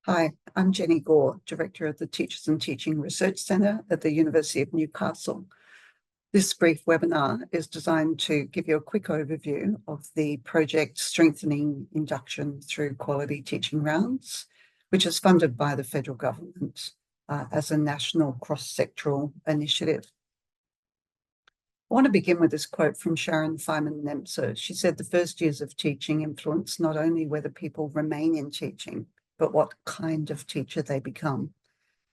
Hi, I'm Jenny Gore, Director of the Teachers and Teaching Research Centre at the University of Newcastle. This brief webinar is designed to give you a quick overview of the project Strengthening Induction through Quality Teaching Rounds, which is funded by the federal government as a national cross-sectoral initiative. I want to begin with this quote from Sharon Feynman-Nemser. She said, "The first years of teaching influence not only whether people remain in teaching, but what kind of teacher they become.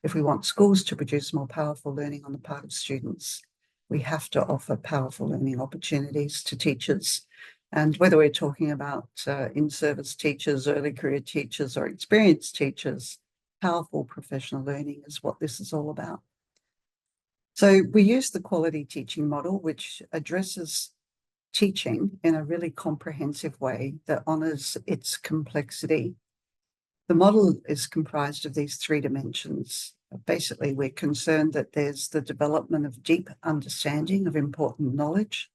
If we want schools to produce more powerful learning on the part of students, we have to offer powerful learning opportunities to teachers." And whether we're talking about in-service teachers, early career teachers, or experienced teachers, powerful professional learning is what this is all about. So we use the quality teaching model, which addresses teaching in a really comprehensive way that honours its complexity. The model is comprised of these three dimensions. Basically, we're concerned that there's the development of deep understanding of important knowledge,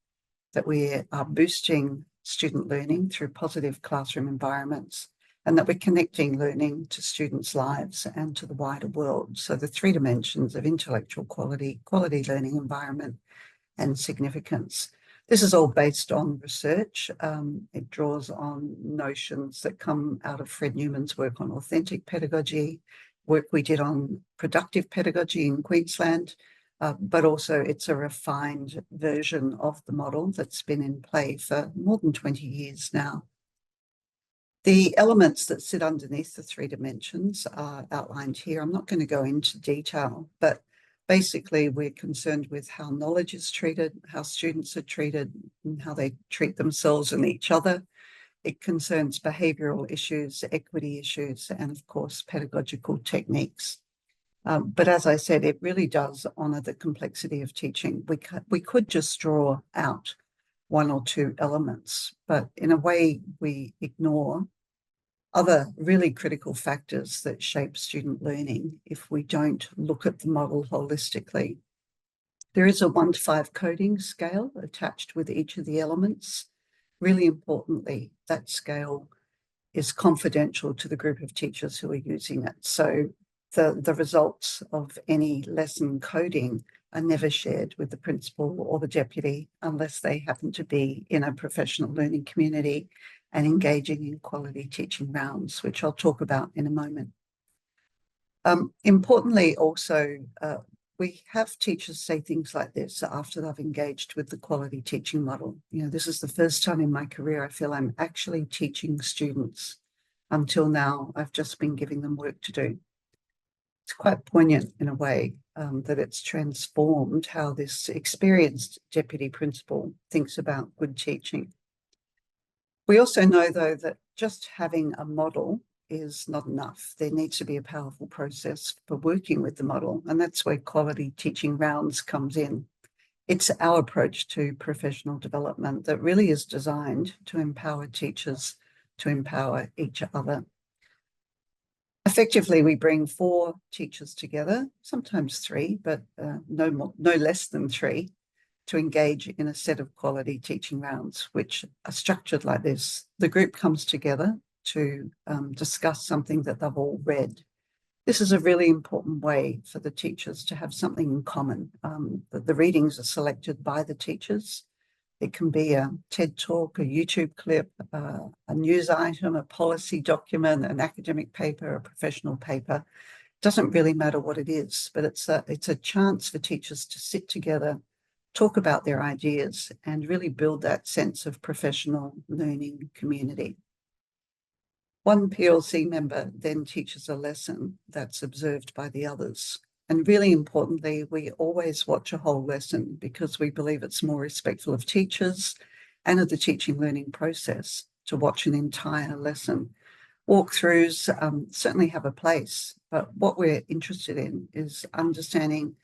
that we are boosting student learning through positive classroom environments, and that we're connecting learning to students' lives and to the wider world. So the three dimensions of intellectual quality, quality learning environment, and significance. This is all based on research. It draws on notions that come out of Fred Newman's work on authentic pedagogy, work we did on productive pedagogy in Queensland, but also it's a refined version of the model that's been in play for more than 20 years now. The elements that sit underneath the three dimensions are outlined here. I'm not going to go into detail, but basically we're concerned with how knowledge is treated, how students are treated, and how they treat themselves and each other. It concerns behavioural issues, equity issues, and of course, pedagogical techniques. But as I said, it really does honour the complexity of teaching. We could just draw out one or two elements, but in a way we ignore other really critical factors that shape student learning if we don't look at the model holistically. There is a 1 to 5 coding scale attached with each of the elements. Really importantly, that scale is confidential to the group of teachers who are using it. So the results of any lesson coding are never shared with the principal or the deputy unless they happen to be in a professional learning community and engaging in quality teaching rounds, which I'll talk about in a moment. Importantly, also, we have teachers say things like this after they've engaged with the quality teaching model. You know, this is the first time in my career I feel I'm actually teaching students. Until now, I've just been giving them work to do. It's quite poignant in a way that it's transformed how this experienced deputy principal thinks about good teaching. We also know, though, that just having a model is not enough. There needs to be a powerful process for working with the model, and that's where quality teaching rounds comes in. It's our approach to professional development that really is designed to empower teachers to empower each other. Effectively, we bring 4 teachers together, sometimes 3, but no less than 3, to engage in a set of quality teaching rounds, which are structured like this. The group comes together to discuss something that they've all read. This is a really important way for the teachers to have something in common. The readings are selected by the teachers. It can be a TED Talk, a YouTube clip, a news item, a policy document, an academic paper, a professional paper. It doesn't really matter what it is, but it's a chance for teachers to sit together, talk about their ideas, and really build that sense of professional learning community. One PLC member then teaches a lesson that's observed by the others. And really importantly, we always watch a whole lesson because we believe it's more respectful of teachers and of the teaching learning process to watch an entire lesson. Walkthroughs certainly have a place, but what we're interested in is understanding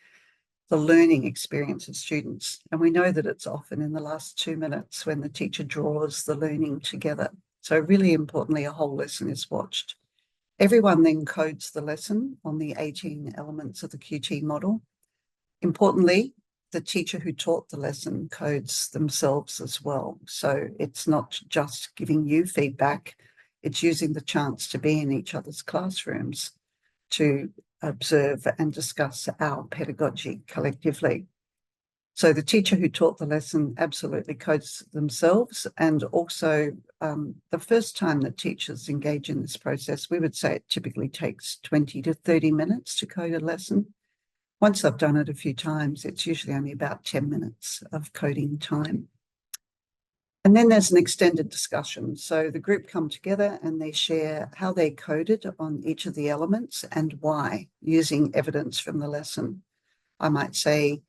the learning experience of students. And we know that it's often in the last 2 minutes when the teacher draws the learning together. So really importantly, a whole lesson is watched. Everyone then codes the lesson on the 18 elements of the QT model. Importantly, the teacher who taught the lesson codes themselves as well. So it's not just giving you feedback, It's using the chance to be in each other's classrooms to observe and discuss our pedagogy collectively. So the teacher who taught the lesson absolutely codes themselves, and also the first time that teachers engage in this process, we would say it typically takes 20 to 30 minutes to code a lesson. Once I've done it a few times, it's usually only about 10 minutes of coding time. And then there's an extended discussion. So the group come together and they share how they coded on each of the elements and why, using evidence from the lesson. I might say,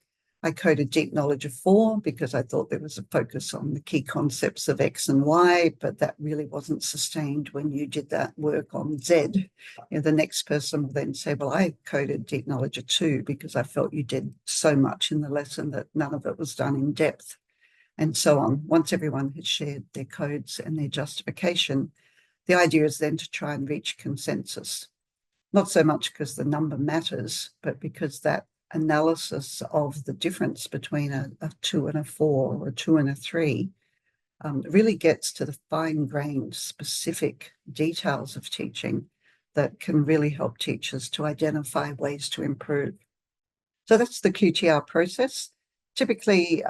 I coded deep knowledge of 4 because I thought there was a focus on the key concepts of X and Y, but that really wasn't sustained when you did that work on Z. The next person will then say, well, I coded deep knowledge of 2 because I felt you did so much in the lesson that none of it was done in depth, and so on. Once everyone has shared their codes and their justification, the idea is then to try and reach consensus. Not so much because the number matters, but because that analysis of the difference between a 2 and a 4 or a 2 and a 3 really gets to the fine-grained specific details of teaching that can really help teachers to identify ways to improve. So that's the QTR process. Typically,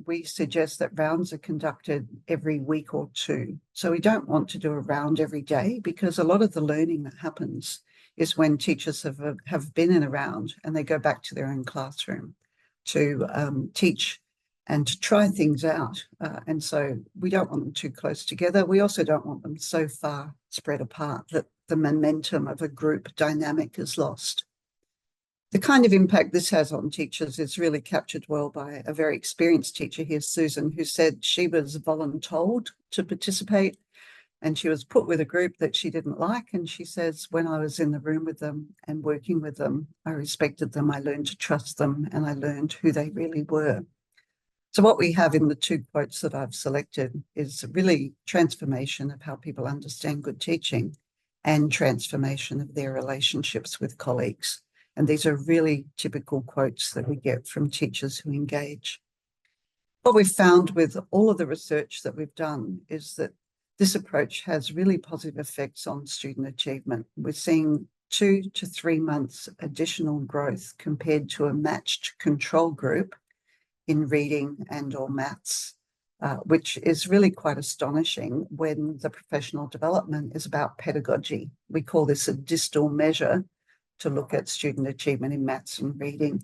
we suggest that rounds are conducted every week or 2. So we don't want to do a round every day, because a lot of the learning that happens is when teachers have been in a round and they go back to their own classroom to teach and to try things out. And so we don't want them too close together. We also don't want them so far spread apart that the momentum of a group dynamic is lost. The kind of impact this has on teachers is really captured well by a very experienced teacher here, Susan, who said she was voluntold to participate, and she was put with a group that she didn't like. And she says, when I was in the room with them and working with them, I respected them, I learned to trust them, and I learned who they really were. So what we have in the 2 quotes that I've selected is really transformation of how people understand good teaching and transformation of their relationships with colleagues. And these are really typical quotes that we get from teachers who engage. What we've found with all of the research that we've done is that this approach has really positive effects on student achievement. We're seeing 2 to 3 months additional growth compared to a matched control group in reading and or maths, which is really quite astonishing when the professional development is about pedagogy. We call this a distal measure to look at student achievement in maths and reading.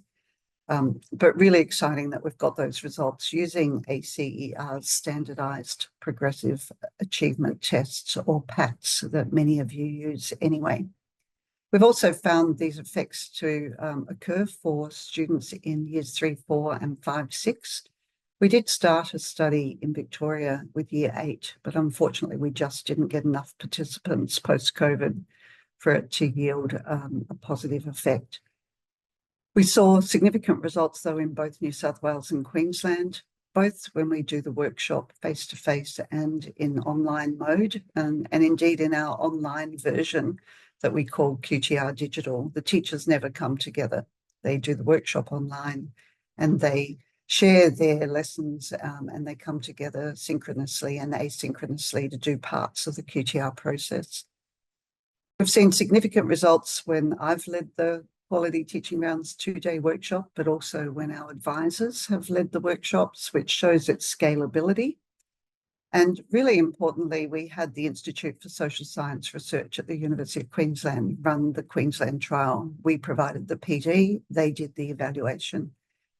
But really exciting that we've got those results using ACER's standardized progressive achievement tests, or PATs, that many of you use anyway. We've also found these effects to occur for students in years 3, 4 and 5, 6. We did start a study in Victoria with year 8, but unfortunately we just didn't get enough participants post-COVID for it to yield a positive effect. We saw significant results, though, in both New South Wales and Queensland, both when we do the workshop face-to-face and in online mode, and indeed in our online version that we call QTR Digital. The teachers never come together. They do the workshop online and they share their lessons and they come together synchronously and asynchronously to do parts of the QTR process. We've seen significant results when I've led the Quality Teaching Rounds 2-day workshop, but also when our advisors have led the workshops, which shows its scalability. And really importantly, we had the Institute for Social Science Research at the University of Queensland run the Queensland trial. We provided the PD, they did the evaluation.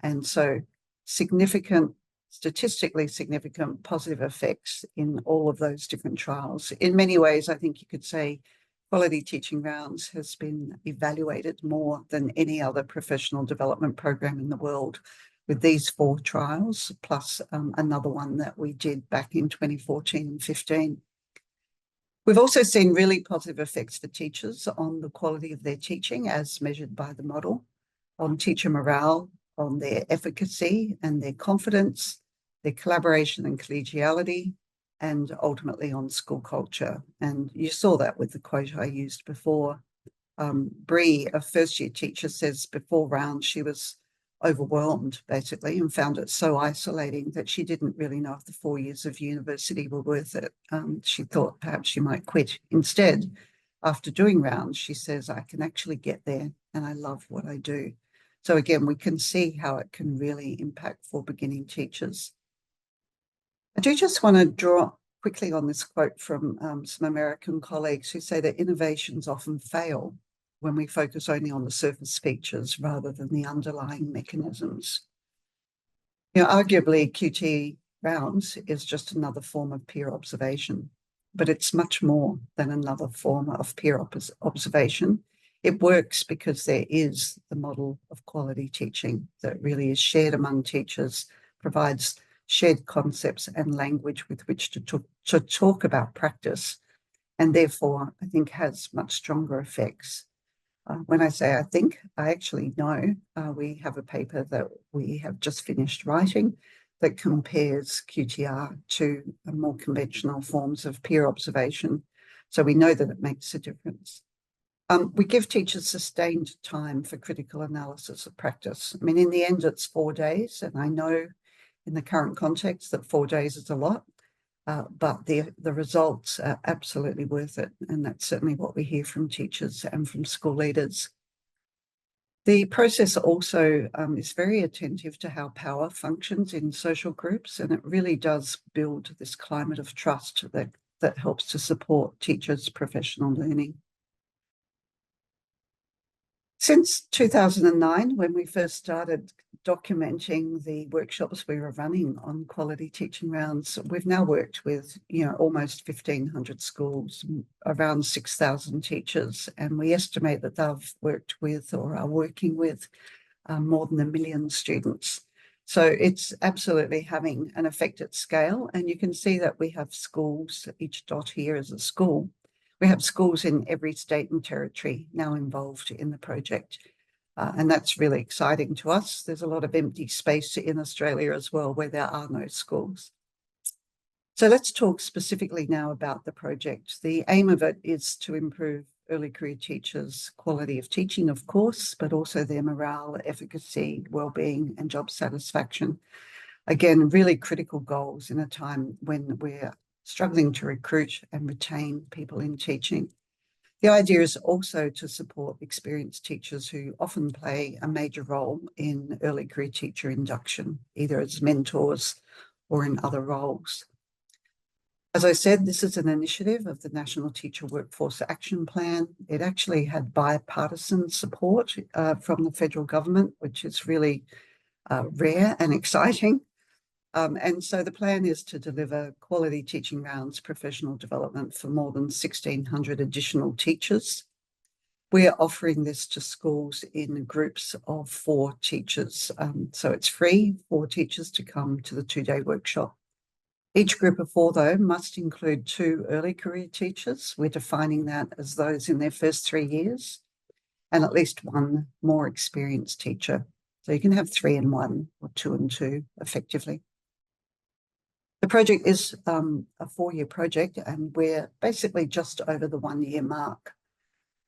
And so statistically significant positive effects in all of those different trials. In many ways, I think you could say Quality Teaching Rounds has been evaluated more than any other professional development program in the world, with these 4 trials, plus another one that we did back in 2014 and 15. We've also seen really positive effects for teachers on the quality of their teaching as measured by the model, on teacher morale, on their efficacy and their confidence, their collaboration and collegiality, and ultimately on school culture. And you saw that with the quote I used before. Bree, a first-year teacher, says before round she was overwhelmed, basically, and found it so isolating that she didn't really know if the 4 years of university were worth it. She thought perhaps she might quit. Instead, after doing rounds, she says, I can actually get there and I love what I do. So again, we can see how it can really impact for beginning teachers. I do just want to draw quickly on this quote from some American colleagues who say that innovations often fail when we focus only on the surface features rather than the underlying mechanisms. You know, arguably QT rounds is just another form of peer observation, but it's much more than another form of peer observation. It works because there is the model of quality teaching that really is shared among teachers, provides shared concepts and language with which to talk about practice, and therefore I think has much stronger effects. When I say I think, I actually know. We have a paper that we have just finished writing that compares QTR to more conventional forms of peer observation. So we know that it makes a difference. We give teachers sustained time for critical analysis of practice. I mean, in the end, it's 4 days, and I know in the current context that 4 days is a lot, but the results are absolutely worth it. And that's certainly what we hear from teachers and from school leaders. The process also is very attentive to how power functions in social groups, and it really does build this climate of trust that helps to support teachers' professional learning. Since 2009, when we first started documenting the workshops we were running on quality teaching rounds, we've now worked with, almost 1,500 schools, around 6,000 teachers, and we estimate that they've worked with or are working with more than 1 million students. So it's absolutely having an effect at scale, and you can see that we have schools, each dot here is a school. We have schools in every state and territory now involved in the project. And that's really exciting to us. There's a lot of empty space in Australia as well where there are no schools. So let's talk specifically now about the project. The aim of it is to improve early career teachers' quality of teaching, of course, but also their morale, efficacy, well-being, and job satisfaction. Again, really critical goals in a time when we're struggling to recruit and retain people in teaching. The idea is also to support experienced teachers who often play a major role in early career teacher induction, either as mentors or in other roles. As I said, this is an initiative of the National Teacher Workforce Action Plan. It actually had bipartisan support from the federal government, which is really rare and exciting. And so the plan is to deliver quality teaching rounds professional development for more than 1,600 additional teachers. We are offering this to schools in groups of 4 teachers. So it's free for teachers to come to the 2-day workshop. Each group of 4, though, must include 2 early career teachers. We're defining that as those in their first 3 years, and at least 1 more experienced teacher. So you can have 3 and 1 or 2 and 2 effectively. The project is a 4-year project, and we're basically just over the 1-year mark.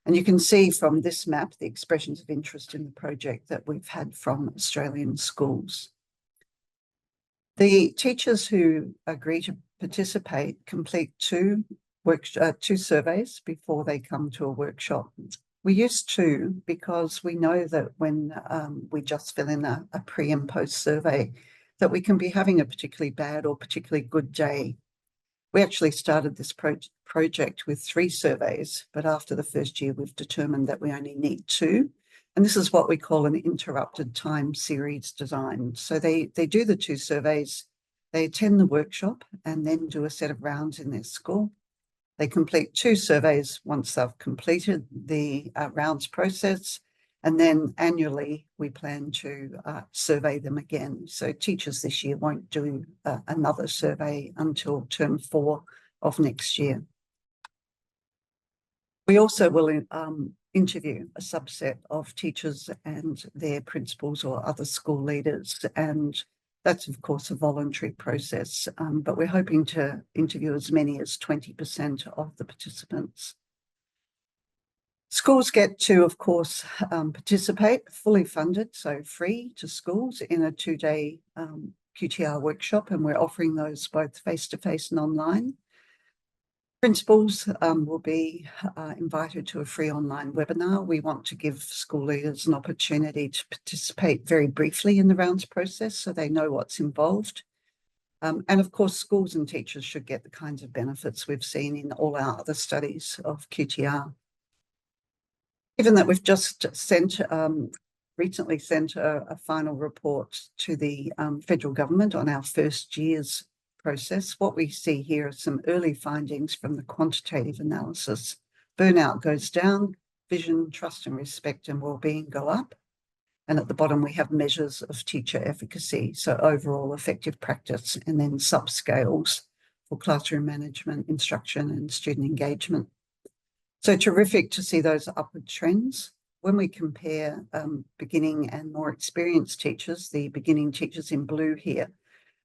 And you can see from this map the expressions of interest in the project that we've had from Australian schools. The teachers who agree to participate complete 2 surveys before they come to a workshop. We use 2 because we know that when we just fill in a pre and post survey, that we can be having a particularly bad or particularly good day. We actually started this project with 3 surveys, but after the first year, we've determined that we only need 2. And this is what we call an interrupted time series design. So they do the 2 surveys, they attend the workshop and then do a set of rounds in their school. They complete 2 surveys once they've completed the rounds process. And then annually, we plan to survey them again. So teachers this year won't do another survey until term 4 of next year. We also will interview a subset of teachers and their principals or other school leaders. And that's, of course, a voluntary process. But we're hoping to interview as many as 20% of the participants. Schools get to, of course, participate, fully funded, so free to schools, in a 2-day QTR workshop, and we're offering those both face-to-face and online. Principals will be invited to a free online webinar. We want to give school leaders an opportunity to participate very briefly in the rounds process so they know what's involved. And of course, schools and teachers should get the kinds of benefits we've seen in all our other studies of QTR. Given that we've just recently sent a final report to the federal government on our first year's process, what we see here are some early findings from the quantitative analysis. Burnout goes down, vision, trust and respect and wellbeing go up. And at the bottom, we have measures of teacher efficacy, so overall effective practice, and then subscales for classroom management, instruction and student engagement. So terrific to see those upward trends. When we compare beginning and more experienced teachers, the beginning teachers in blue here,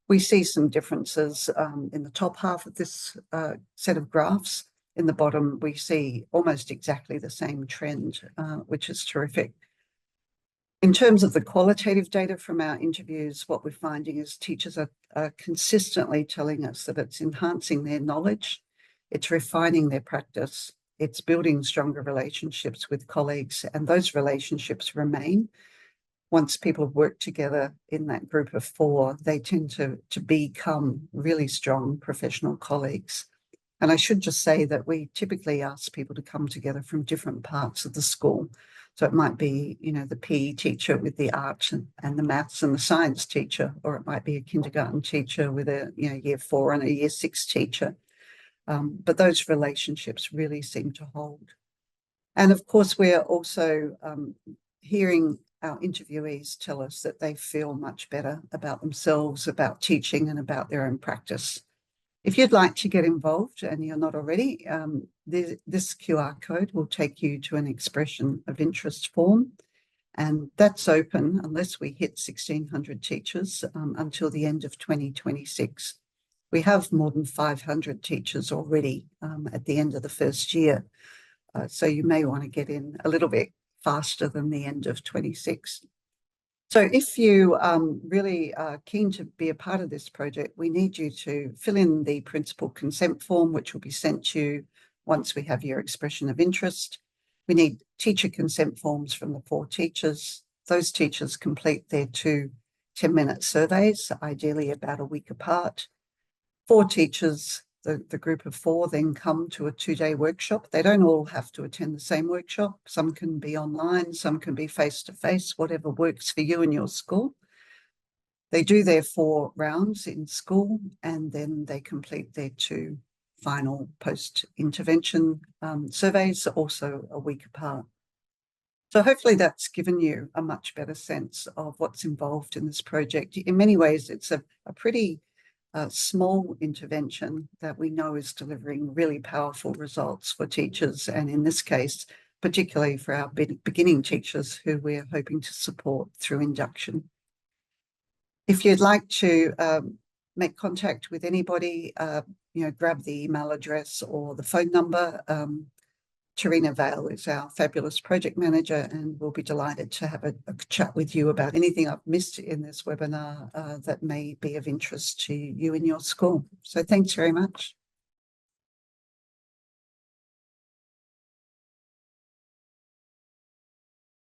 we see some differences in the top half of this set of graphs. In the bottom, we see almost exactly the same trend, which is terrific. In terms of the qualitative data from our interviews, what we're finding is teachers are consistently telling us that it's enhancing their knowledge, it's refining their practice, it's building stronger relationships with colleagues, and those relationships remain. Once people have worked together in that group of 4, they tend to become really strong professional colleagues. And I should just say that we typically ask people to come together from different parts of the school. So it might be, the PE teacher with the art and the maths and the science teacher, or it might be a kindergarten teacher with a year 4 and a year 6 teacher. But those relationships really seem to hold. And of course, we're also hearing our interviewees tell us that they feel much better about themselves, about teaching and about their own practice. If you'd like to get involved and you're not already, this QR code will take you to an expression of interest form, and that's open unless we hit 1,600 teachers until the end of 2026. We have more than 500 teachers already at the end of the first year, so you may want to get in a little bit faster than the end of 26. So if you really are keen to be a part of this project, we need you to fill in the principal consent form, which will be sent to you once we have your expression of interest. We need teacher consent forms from the 4 teachers. Those teachers complete their 2 10-minute surveys, ideally about a week apart. 4 teachers, the group of 4, then come to a 2-day workshop. They don't all have to attend the same workshop. Some can be online, some can be face-to-face, whatever works for you and your school. They do their 4 rounds in school, and then they complete their 2 final post-intervention surveys, also a week apart. So hopefully that's given you a much better sense of what's involved in this project. In many ways, it's a pretty small intervention that we know is delivering really powerful results for teachers, and in this case, particularly for our beginning teachers who we're hoping to support through induction. If you'd like to make contact with anybody, grab the email address or the phone number. Tarina Vale is our fabulous project manager, and we'll be delighted to have a chat with you about anything I've missed in this webinar that may be of interest to you in your school. So thanks very much.